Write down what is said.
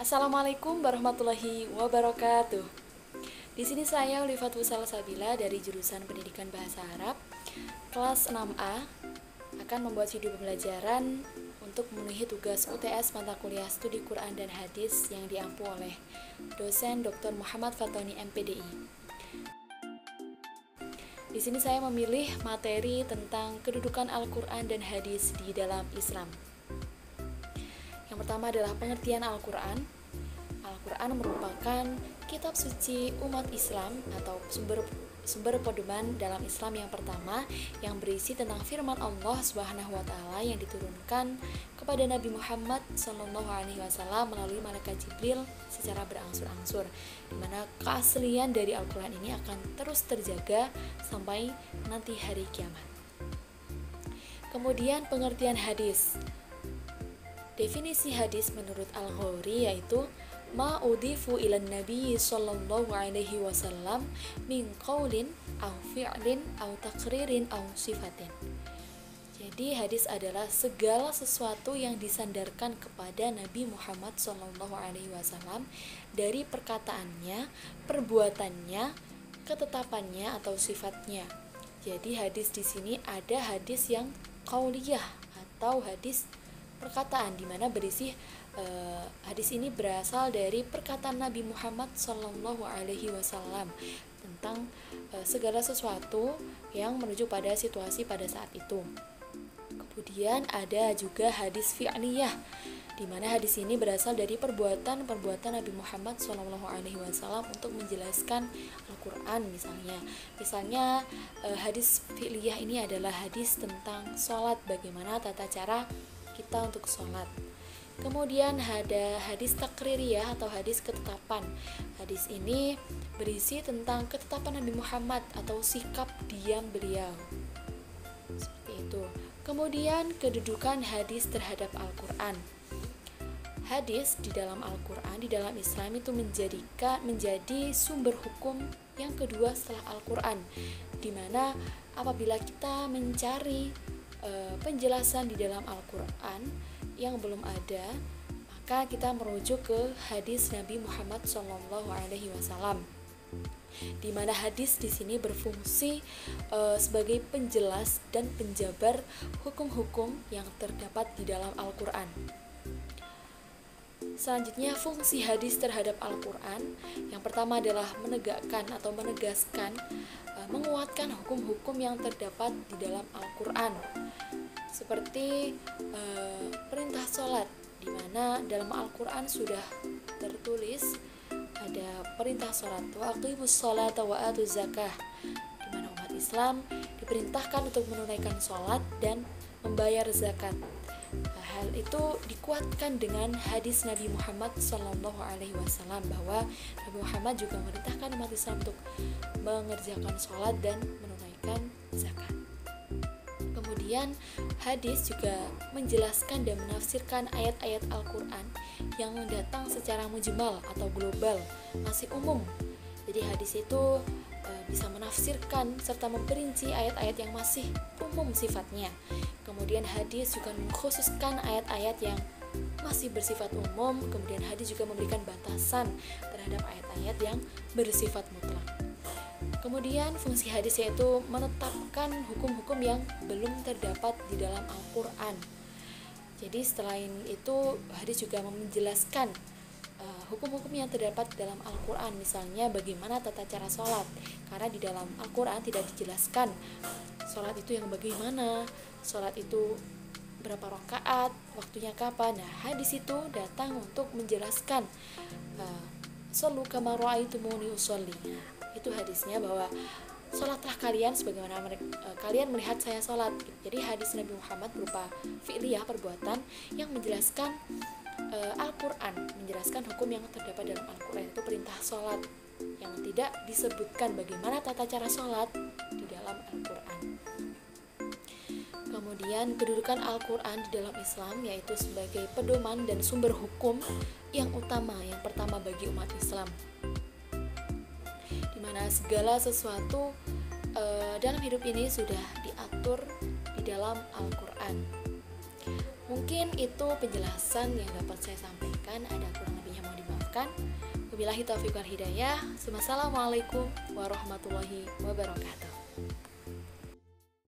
Assalamualaikum warahmatullahi wabarakatuh. Di sini saya Ulifatul Salsabila dari jurusan Pendidikan Bahasa Arab kelas 6A akan membuat video pembelajaran untuk memenuhi tugas UTS mata kuliah Studi Quran dan Hadis yang diampu oleh dosen Dr. Muhammad Fatoni MPDI. Di sini saya memilih materi tentang kedudukan Al-Quran dan Hadis di dalam Islam. Yang pertama adalah pengertian Al-Quran. Al-Quran merupakan kitab suci umat Islam atau sumber pedoman dalam Islam yang pertama yang berisi tentang firman Allah Subhanahu wa taala yang diturunkan kepada Nabi Muhammad SAW melalui malaikat Jibril secara berangsur-angsur, di mana keaslian dari Al-Quran ini akan terus terjaga sampai nanti hari kiamat. Kemudian pengertian hadis. Definisi hadis menurut Al-Ghawri yaitu ma udifu ilan nabi sallallahu alaihi wasallam min qaulin aw fi'lin aw taqririn aw sifatin. Jadi hadis adalah segala sesuatu yang disandarkan kepada Nabi Muhammad sallallahu alaihi wasallam dari perkataannya, perbuatannya, ketetapannya atau sifatnya. Jadi hadis di sini ada hadis yang qauliyah atau hadis perkataan, di mana berisi hadis ini berasal dari perkataan Nabi Muhammad Sallallahu Alaihi Wasallam tentang segala sesuatu yang menuju pada situasi pada saat itu. Kemudian ada juga hadis fi'liyah, di mana hadis ini berasal dari perbuatan Nabi Muhammad Sallallahu Alaihi Wasallam untuk menjelaskan Al-Quran misalnya hadis fi'liyah ini adalah hadis tentang sholat, bagaimana tata cara kita untuk sholat. Kemudian ada hadis takririyah atau hadis ketetapan. Hadis ini berisi tentang ketetapan Nabi Muhammad atau sikap diam beliau. Seperti itu. Kemudian kedudukan hadis terhadap Al-Quran. Hadis di dalam Al-Quran, di dalam Islam itu menjadi sumber hukum yang kedua setelah Al-Quran, di mana apabila kita mencari penjelasan di dalam Al-Quran yang belum ada, maka kita merujuk ke hadis Nabi Muhammad SAW, di mana hadis di sini berfungsi sebagai penjelas dan penjabar hukum-hukum yang terdapat di dalam Al-Quran. Selanjutnya, fungsi hadis terhadap Al-Quran yang pertama adalah menegakkan atau menegaskan, menguatkan hukum-hukum yang terdapat di dalam Al-Quran, seperti perintah sholat, di mana dalam Al-Quran sudah tertulis ada perintah sholat, wa aqimus sholata wa atuz zakah, di mana umat Islam diperintahkan untuk menunaikan sholat dan membayar zakat. Hal itu dikuatkan dengan hadis Nabi Muhammad SAW bahwa Nabi Muhammad juga memerintahkan umat Islam untuk mengerjakan sholat dan menunaikan zakat. Kemudian hadis juga menjelaskan dan menafsirkan ayat-ayat Al-Quran yang datang secara mujmal atau global, masih umum. Jadi hadis itu bisa menafsirkan serta memperinci ayat-ayat yang masih umum sifatnya. Kemudian hadis juga mengkhususkan ayat-ayat yang masih bersifat umum. Kemudian hadis juga memberikan batasan terhadap ayat-ayat yang bersifat mutlak. Kemudian fungsi hadis yaitu menetapkan hukum-hukum yang belum terdapat di dalam Al-Quran. Jadi selain itu hadis juga menjelaskan hukum-hukum yang terdapat dalam Al-Quran, misalnya bagaimana tata cara sholat, karena di dalam Al-Quran tidak dijelaskan sholat itu yang bagaimana, sholat itu berapa rakaat, waktunya kapan. Nah, hadis itu datang untuk menjelaskan shollu kama ra'aitumuni usolli. Nah, itu hadisnya bahwa sholatlah kalian sebagaimana kalian melihat saya sholat. Jadi hadis Nabi Muhammad berupa fi'liyah, perbuatan yang menjelaskan Al-Quran, menjelaskan hukum yang terdapat dalam Al-Quran, itu perintah sholat yang tidak disebutkan bagaimana tata cara sholat di dalam Al-Quran. Kemudian kedudukan Al-Quran di dalam Islam yaitu sebagai pedoman dan sumber hukum yang utama, yang pertama bagi umat Islam, di mana segala sesuatu dalam hidup ini sudah diatur di dalam Al-Quran. Mungkin itu penjelasan yang dapat saya sampaikan, ada kurang lebihnya mohon dimaafkan. Wabillahi taufiq wal hidayah. Wassalamualaikum warahmatullahi wabarakatuh.